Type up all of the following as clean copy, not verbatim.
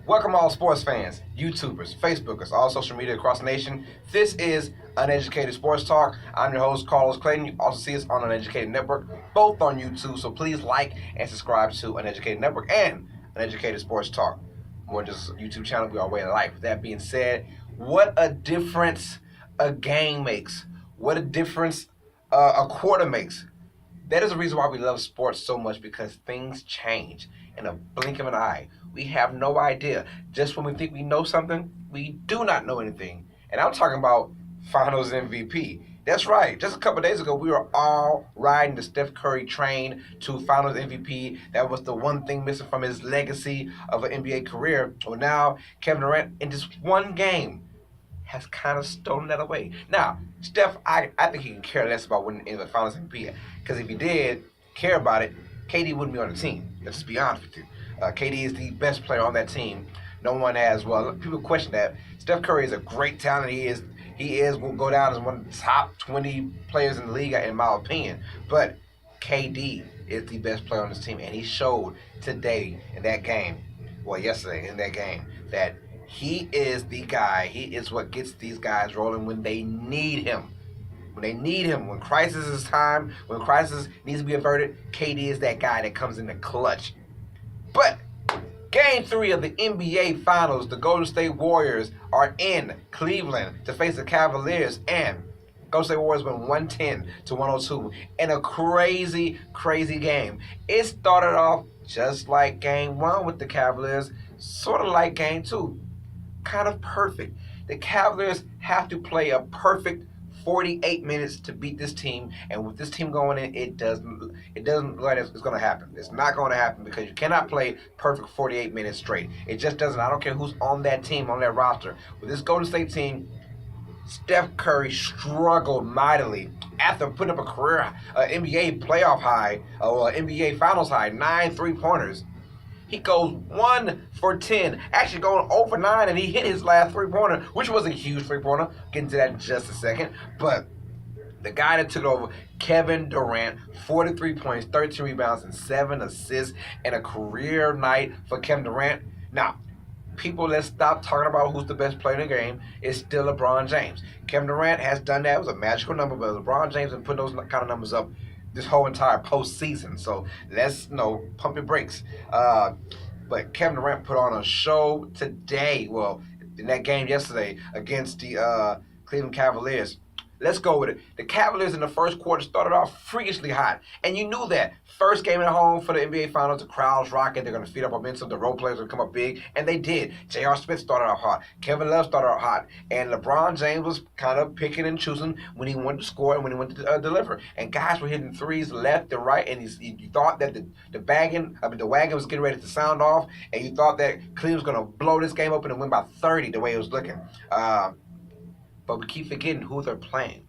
Welcome all sports fans, YouTubers, Facebookers, all social media across the nation. This is Uneducated Sports Talk. I'm your host, Clayton. You also see us on Uneducated Network, both on YouTube, so please like and subscribe to Uneducated Network and Uneducated Sports Talk. More than just a YouTube channel, we are a way of life. With that being said, what a difference a game makes. What a difference a quarter makes. That is the reason why we love sports so much, because things change in a blink of an eye. We have no idea. Just when we think we know something, we do not know anything. And I'm talking about Finals MVP. That's right. Just a couple of days ago, we were all riding the Steph Curry train to Finals MVP. That was the one thing missing from his legacy of an NBA career. Well, now Kevin Durant, in just one game, has kind of stolen that away. Now, Steph, I think he can care less about winning the Finals MVP, because if he did care about it, KD wouldn't be on the team. Let's be honest with you. KD is the best player on that team. No one has. Well, people question that. Steph Curry is a great talent. He will go down as one of the top 20 players in the league, in my opinion. But KD is the best player on this team, and he showed today in that game, well, yesterday in that game, that he is the guy. He is what gets these guys rolling when they need him. When they need him, when crisis is time, when crisis needs to be averted, KD is that guy that comes in the clutch. But Game 3 of the NBA Finals, the Golden State Warriors are in Cleveland to face the Cavaliers, and Golden State Warriors win 110-102 in a crazy, crazy game. It started off just like Game 1 with the Cavaliers, sort of like Game 2. Kind of perfect. The Cavaliers have to play a perfect 48 minutes to beat this team, and with this team going in, it doesn't look like it's going to happen. It's not going to happen, because you cannot play perfect 48 minutes straight. It just doesn't. I don't care who's on that team, on that roster. With this Golden State team, Steph Curry struggled mightily after putting up a career NBA playoff high, or NBA Finals high, 9 3-pointers. He goes 1 for 10, actually going over 9, and he hit his last three-pointer, which was a huge three-pointer. Get into that in just a second. But the guy that took it over, Kevin Durant, 43 points, 13 rebounds, and 7 assists, and a career night for Kevin Durant. Now, people, let's stop talking about who's the best player in the game. It's still LeBron James. Kevin Durant has done that. It was a magical number, but LeBron James has put those kind of numbers up this whole entire postseason. So let's pump your brakes. But Kevin Durant put on a show today. Well, in that game yesterday against the Cleveland Cavaliers. Let's go with it. The Cavaliers in the first quarter started off freakishly hot, and you knew that. First game at home for the NBA Finals, the crowd's rocking. They're going to feed up momentum. The role players will come up big, and they did. J.R. Smith started off hot. Kevin Love started off hot. And LeBron James was kind of picking and choosing when he wanted to score and when he wanted to deliver. And guys were hitting threes left and right, and you thought that the wagon was getting ready to sound off, and you thought that Cleveland was going to blow this game open and win by 30 the way it was looking. But we keep forgetting who they're playing.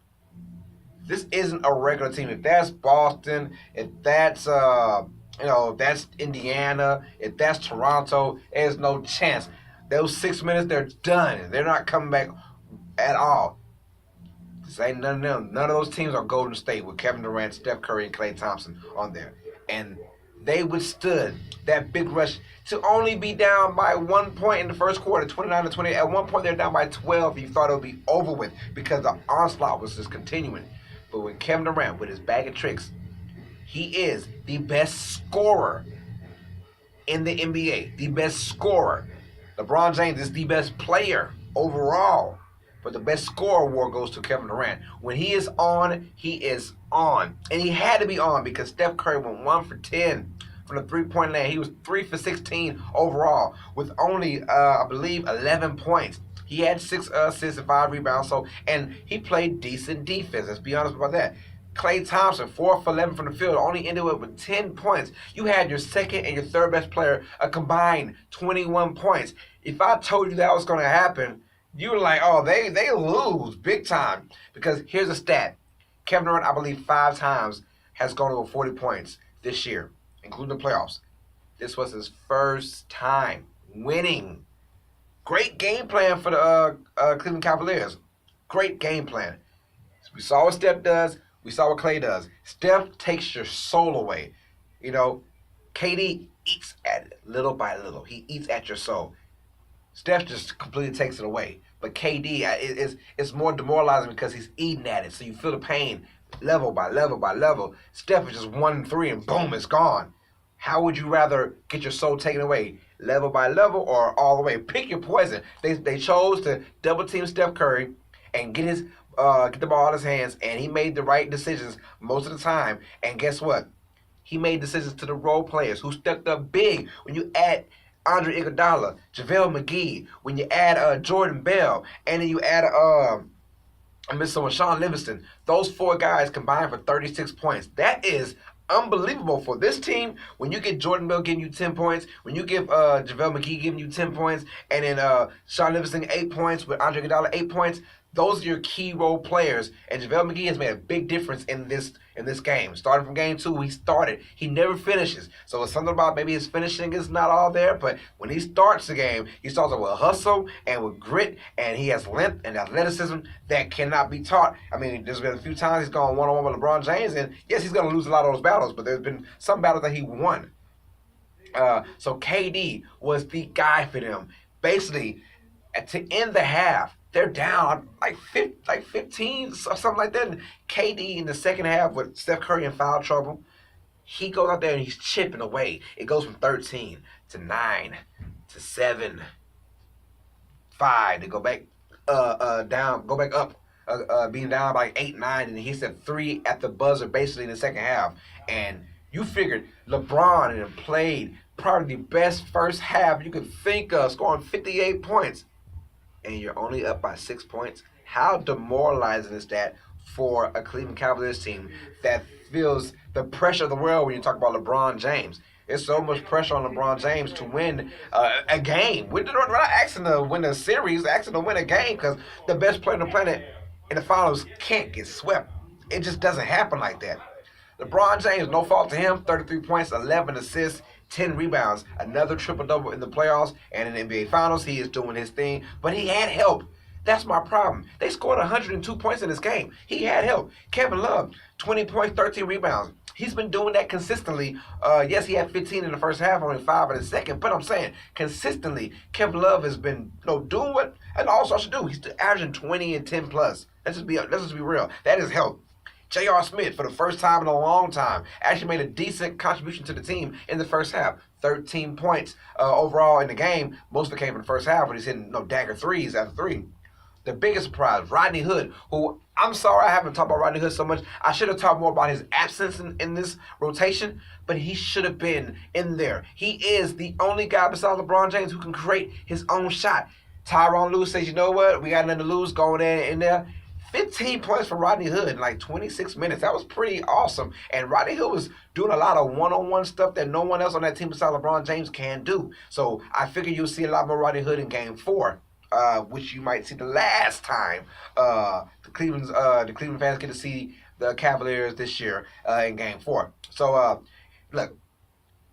This isn't a regular team. If that's Boston, if that's that's Indiana, if that's Toronto, there's no chance. Those 6 minutes, they're done. They're not coming back at all. This ain't none of them. None of those teams are Golden State with Kevin Durant, Steph Curry, and Klay Thompson on there. And they withstood that big rush to only be down by 1 point in the first quarter, 29-28. At one point, they're down by 12. You thought it would be over with, because the onslaught was just continuing. But when Kevin Durant, with his bag of tricks, he is the best scorer in the NBA, the best scorer. LeBron James is the best player overall, but the best scorer award goes to Kevin Durant. When he is on, he is on. And he had to be on, because Steph Curry went 1 for 10 from the three-point line. He was 3 for 16 overall with only, I believe, 11 points. He had 6 assists and 5 rebounds, and he played decent defense. Let's be honest about that. Klay Thompson, 4 for 11 from the field, only ended up with 10 points. You had your second and your third best player a combined 21 points. If I told you that was going to happen, you were like, oh, they lose big time. Because here's a stat. Kevin Durant, I believe, 5 times has gone over 40 points this year, including the playoffs. This was his first time winning. Great game plan for the Cleveland Cavaliers. Great game plan. We saw what Steph does. We saw what Klay does. Steph takes your soul away. KD eats at it little by little. He eats at your soul. Steph just completely takes it away. But KD, it's more demoralizing because he's eating at it. So you feel the pain level by level by level. Steph is just 1-3 and boom, it's gone. How would you rather get your soul taken away, level by level or all the way? Pick your poison. They chose to double team Steph Curry and get the ball out of his hands, and he made the right decisions most of the time. And guess what? He made decisions to the role players who stepped up big. When you add Andre Iguodala, JaVale McGee, when you add Jordan Bell, and then you add Sean Livingston, those four guys combined for 36 points. That is unbelievable for this team. When you get Jordan Bell giving you 10 points, when you give JaVale McGee giving you 10 points, and then Sean Livingston 8 points with Andre Iguodala 8 points, those are your key role players. And JaVale McGee has made a big difference in this game. Starting from game 2, he started. He never finishes. So it's something about maybe his finishing is not all there, but when he starts the game, he starts with hustle and with grit, and he has length and athleticism that cannot be taught. I mean, there's been a few times he's gone one-on-one with LeBron James, and yes, he's going to lose a lot of those battles, but there's been some battles that he won. So KD was the guy for them. Basically, to end the half, they're down like 15 or something like that. And KD in the second half with Steph Curry in foul trouble, he goes out there and he's chipping away. It goes from 13 to 9 to 7, 5 to go back down, go back up, being down by 8, 9, and he said 3 at the buzzer basically in the second half. And you figured LeBron had played probably the best first half you could think of, scoring 58 points. And you're only up by 6 points. How demoralizing is that for a Cleveland Cavaliers team that feels the pressure of the world when you talk about LeBron James? There's so much pressure on LeBron James to win a game. We're not asking to win a series, we're asking to win a game because the best player on the planet in the finals can't get swept. It just doesn't happen like that. LeBron James, no fault to him, 33 points, 11 assists, 10 rebounds, another triple-double in the playoffs and in the NBA Finals. He is doing his thing, but he had help. That's my problem. They scored 102 points in this game. He had help. Kevin Love, 20 points, 13 rebounds. He's been doing that consistently. Yes, he had 15 in the first half, only 5 in the second, but I'm saying consistently, Kevin Love has been doing what an all-star should do. He's averaging 20 and 10 plus. Let's just be real. That is help. J.R. Smith, for the first time in a long time, actually made a decent contribution to the team in the first half. 13 points overall in the game. Most of it came in the first half, but he's hitting dagger threes after 3. The biggest surprise, Rodney Hood, who, I'm sorry I haven't talked about Rodney Hood so much. I should have talked more about his absence in this rotation, but he should have been in there. He is the only guy besides LeBron James who can create his own shot. Tyronn Lue says, you know what, we got nothing to lose, going in there. 15 points for Rodney Hood in like 26 minutes. That was pretty awesome. And Rodney Hood was doing a lot of one-on-one stuff that no one else on that team besides LeBron James can do. So I figure you'll see a lot more Rodney Hood in Game 4, which you might see the last time the Cleveland fans get to see the Cavaliers this year in Game 4. So, look,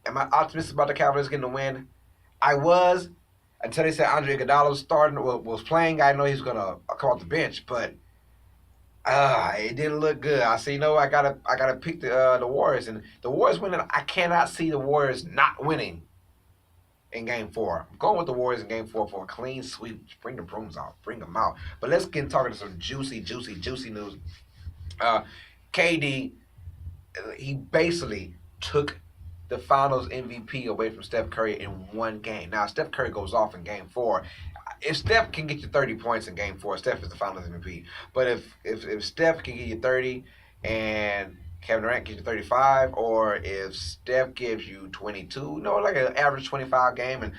am I optimistic about the Cavaliers getting the win? I was until they said Andre Iguodala was playing. I know he was going to come off the bench, but it didn't look good. I said, I gotta pick the Warriors, and the Warriors winning. I cannot see the Warriors not winning in Game 4. I'm going with the Warriors in Game 4 for a clean sweep. Just bring the brooms out, bring them out. But let's get talking to some juicy news. KD, he basically took the Finals MVP away from Steph Curry in one game. Now Steph Curry goes off in Game 4. If Steph can get you 30 points in Game 4, Steph is the Finals MVP. But if Steph can get you 30 and Kevin Durant gives you 35, or if Steph gives you 22, like an average 25 game, and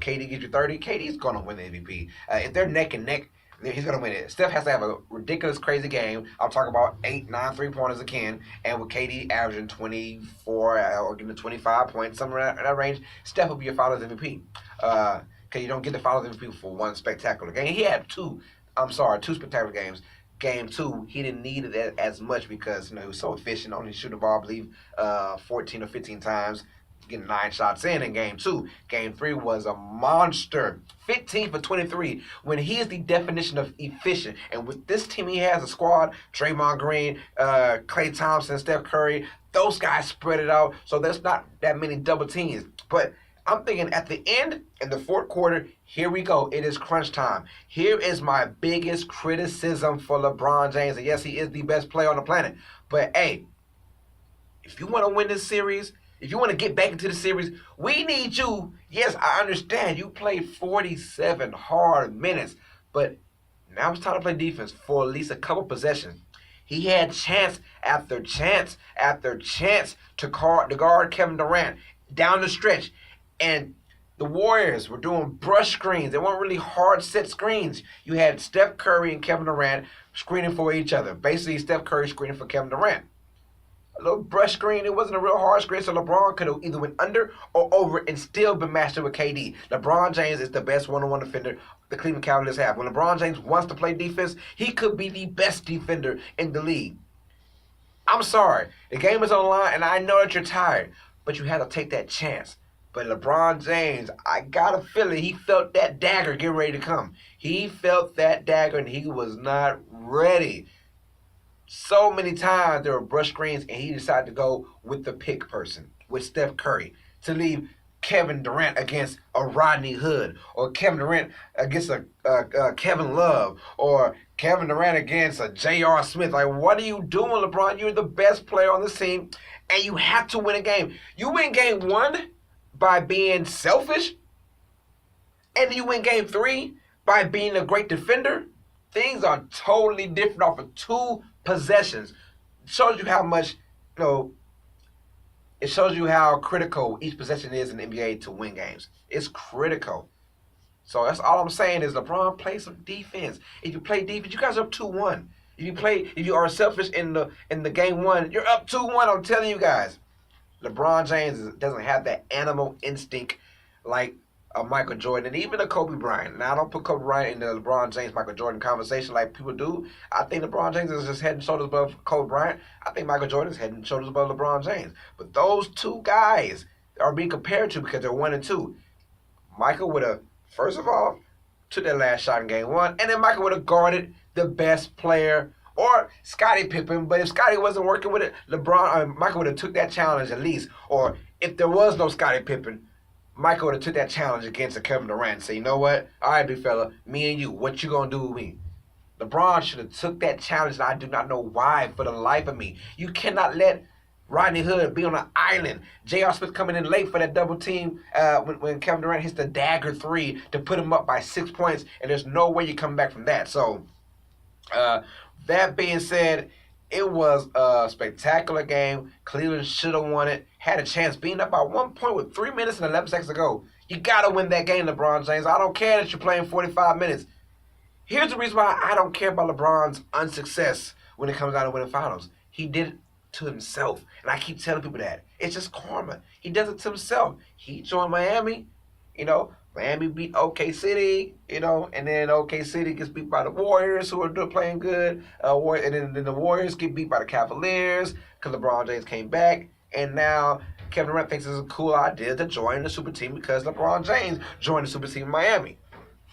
KD gives you 30, KD's going to win the MVP. If they're neck and neck, he's going to win it. Steph has to have a ridiculous, crazy game. I'll talk about 8, 9 3-pointers again. And with KD averaging 24 or getting 25 points, somewhere in that range, Steph will be your Finals MVP. Because you don't get the Finals MVP for one spectacular game. He had 2 spectacular games. Game 2, he didn't need it as much because he was so efficient, only shooting the ball, I believe, 14 or 15 times, getting 9 shots in Game 2. Game 3 was a monster, 15 for 23, when he is the definition of efficient. And with this team he has, a squad, Draymond Green, Klay Thompson, Steph Curry, those guys spread it out, so there's not that many double teams. But I'm thinking at the end in the fourth quarter, here we go. It is crunch time. Here is my biggest criticism for LeBron James. And yes, he is the best player on the planet. But hey, if you want to win this series, if you want to get back into the series, we need you. Yes, I understand you played 47 hard minutes, but now it's time to play defense for at least a couple possessions. He had chance after chance after chance to guard Kevin Durant down the stretch. And the Warriors were doing brush screens. They weren't really hard set screens. You had Steph Curry and Kevin Durant screening for each other. Basically, Steph Curry screening for Kevin Durant. A little brush screen. It wasn't a real hard screen, so LeBron could have either went under or over and still been matched up with KD. LeBron James is the best one-on-one defender the Cleveland Cavaliers have. When LeBron James wants to play defense, he could be the best defender in the league. I'm sorry. The game is on the line, and I know that you're tired, but you had to take that chance. But LeBron James, I got a feeling he felt that dagger getting ready to come. He felt that dagger, and he was not ready. So many times there were brush screens, and he decided to go with the pick person, with Steph Curry, to leave Kevin Durant against a Rodney Hood, or Kevin Durant against a Kevin Love, or Kevin Durant against a J.R. Smith. Like, what are you doing, LeBron? You're the best player on the team, and you have to win a game. You win game one by being selfish, and you win game three by being a great defender. Things are totally different off of two possessions. It shows you how much, it shows you how critical each possession is in the NBA to win games. It's critical. So that's all I'm saying is LeBron, play some defense. If you play defense, you guys are up 2-1. If you are selfish in the game one, you're up 2-1. I'm telling you guys. LeBron James doesn't have that animal instinct like Michael Jordan and even a Kobe Bryant. Now, I don't put Kobe Bryant in the LeBron James, Michael Jordan conversation like people do. I think LeBron James is just head and shoulders above Kobe Bryant. I think Michael Jordan is head and shoulders above LeBron James. But those two guys are being compared to because they're 1 and 2. Michael would have, first of all, took that last shot in game one, and then Michael would have guarded the best player or Scottie Pippen. But if Scottie wasn't working with it, Michael would have took that challenge at least. Or if there was no Scottie Pippen, Michael would have took that challenge against a Kevin Durant and say, you know what? All right, big fella, me and you, what you gonna do with me? LeBron should have took that challenge, and I do not know why for the life of me. You cannot let Rodney Hood be on an island. J.R. Smith coming in late for that double team when Kevin Durant hits the dagger three to put him up by 6 points, and there's no way you come back from that. So, that being said, it was a spectacular game. Cleveland should have won it. Had a chance being up by 1 point with 3 minutes and 11 seconds to go. You got to win that game, LeBron James. I don't care that you're playing 45 minutes. Here's the reason why I don't care about LeBron's unsuccess when it comes down to winning finals. He did it to himself. And I keep telling people that. It's just karma. He does it to himself. He joined Miami. Miami beat OK City, and then OK City gets beat by the Warriors, who are playing good. And then the Warriors get beat by the Cavaliers because LeBron James came back. And now Kevin Durant thinks it's a cool idea to join the super team because LeBron James joined the super team in Miami.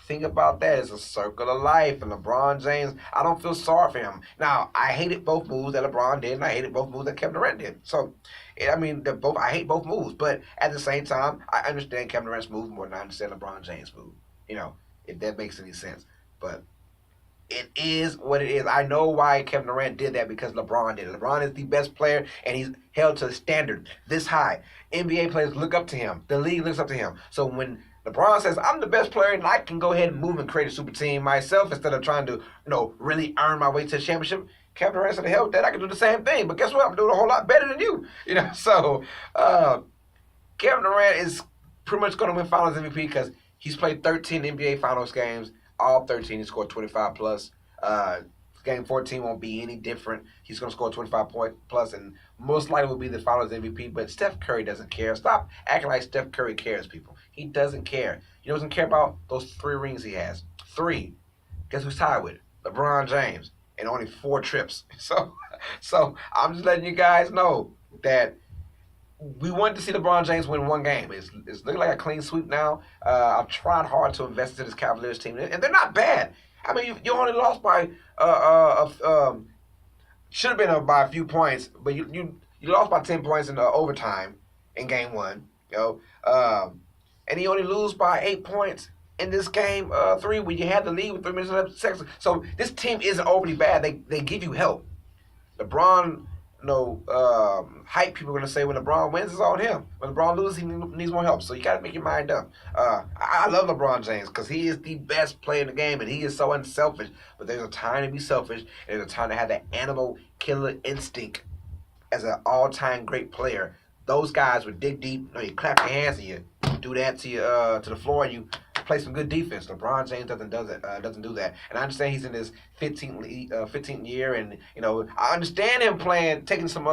Think about that. It's a circle of life. And LeBron James, I don't feel sorry for him. Now, I hated both moves that LeBron did, and I hated both moves that Kevin Durant did. So, I hate both moves. But at the same time, I understand Kevin Durant's move more than I understand LeBron James' move. If that makes any sense. But it is what it is. I know why Kevin Durant did that because LeBron did it. LeBron is the best player, and he's held to a standard this high. NBA players look up to him. The league looks up to him. So when LeBron says, I'm the best player, and I can go ahead and move and create a super team myself instead of trying to, really earn my way to the championship. Kevin Durant said, hell with that, I can do the same thing. But guess what? I'm doing a whole lot better than you. So Kevin Durant is pretty much going to win Finals MVP because he's played 13 NBA Finals games. All 13, he scored 25 plus. Game 14 won't be any different. He's going to score 25 plus, and most likely will be the Finals MVP. But Steph Curry doesn't care. Stop acting like Steph Curry cares, people. He doesn't care. He doesn't care about those 3 rings he has. 3. Guess who's tied with? LeBron James. And only 4 trips. So I'm just letting you guys know that we wanted to see LeBron James win 1 game. It's looking like a clean sweep now. I've tried hard to invest into this Cavaliers team, and they're not bad. I mean, you only lost by should have been by a few points, but you lost by 10 points in the overtime in game 1. and he only lose by 8 points in this game three when you had the lead with 3 minutes left seconds. So this team isn't overly bad. They give you help. LeBron, hype people are gonna say when LeBron wins, it's on him. When LeBron loses, he needs more help. So you gotta make your mind up. I love LeBron James because he is the best player in the game, and he is so unselfish. But there's a time to be selfish, and there's a time to have that animal killer instinct as an all-time great player. Those guys would dig deep. You clap your hands and you do that to the floor, and you play some good defense. LeBron James doesn't do that. And I understand he's in his 15th year, and I understand him taking some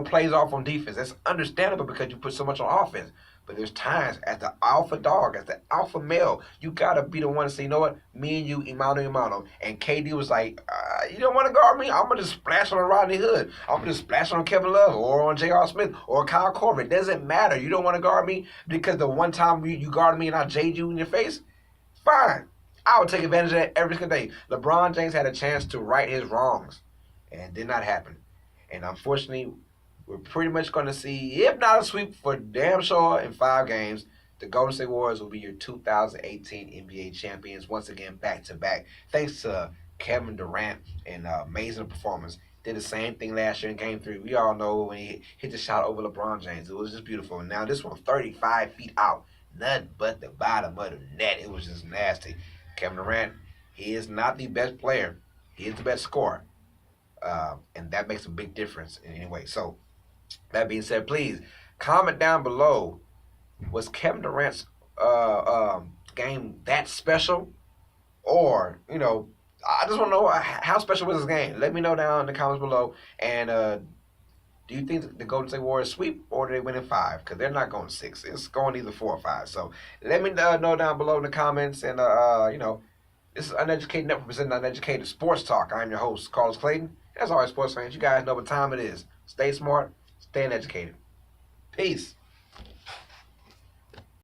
plays off on defense. That's understandable because you put so much on offense. But there's times as the alpha dog, as the alpha male, you gotta be the one to say, you know what, me and you, imano. And KD was like, you don't want to guard me? I'm gonna just splash on Rodney Hood. I'm gonna just splash on Kevin Love or on J.R. Smith or Kyle Korver. It doesn't matter. You don't want to guard me because the one time you guarded me and I jade you in your face. Fine, I would take advantage of that every single day. LeBron James had a chance to right his wrongs, and it did not happen. And unfortunately, we're pretty much going to see, if not a sweep for damn sure in 5 games, the Golden State Warriors will be your 2018 NBA champions once again, back to back. Thanks to Kevin Durant and amazing performance. Did the same thing last year in Game 3. We all know when he hit the shot over LeBron James. It was just beautiful. And now this one, 35 feet out. Nothing but the bottom of the net. It was just nasty. Kevin Durant, he is not the best player. He is the best scorer. And that makes a big difference in any way. So, that being said, please comment down below. Was Kevin Durant's game that special? Or, I just want to know how special was his game. Let me know down in the comments below. And do you think the Golden State Warriors sweep or do they win in 5? Because they're not going 6. It's going either 4 or 5. So let me know down below in the comments. And, this is Uneducated Network presenting Uneducated Sports Talk. I'm your host, Carlos Clayton. As always, sports fans, you guys know what time it is. Stay smart, stay uneducated. Peace.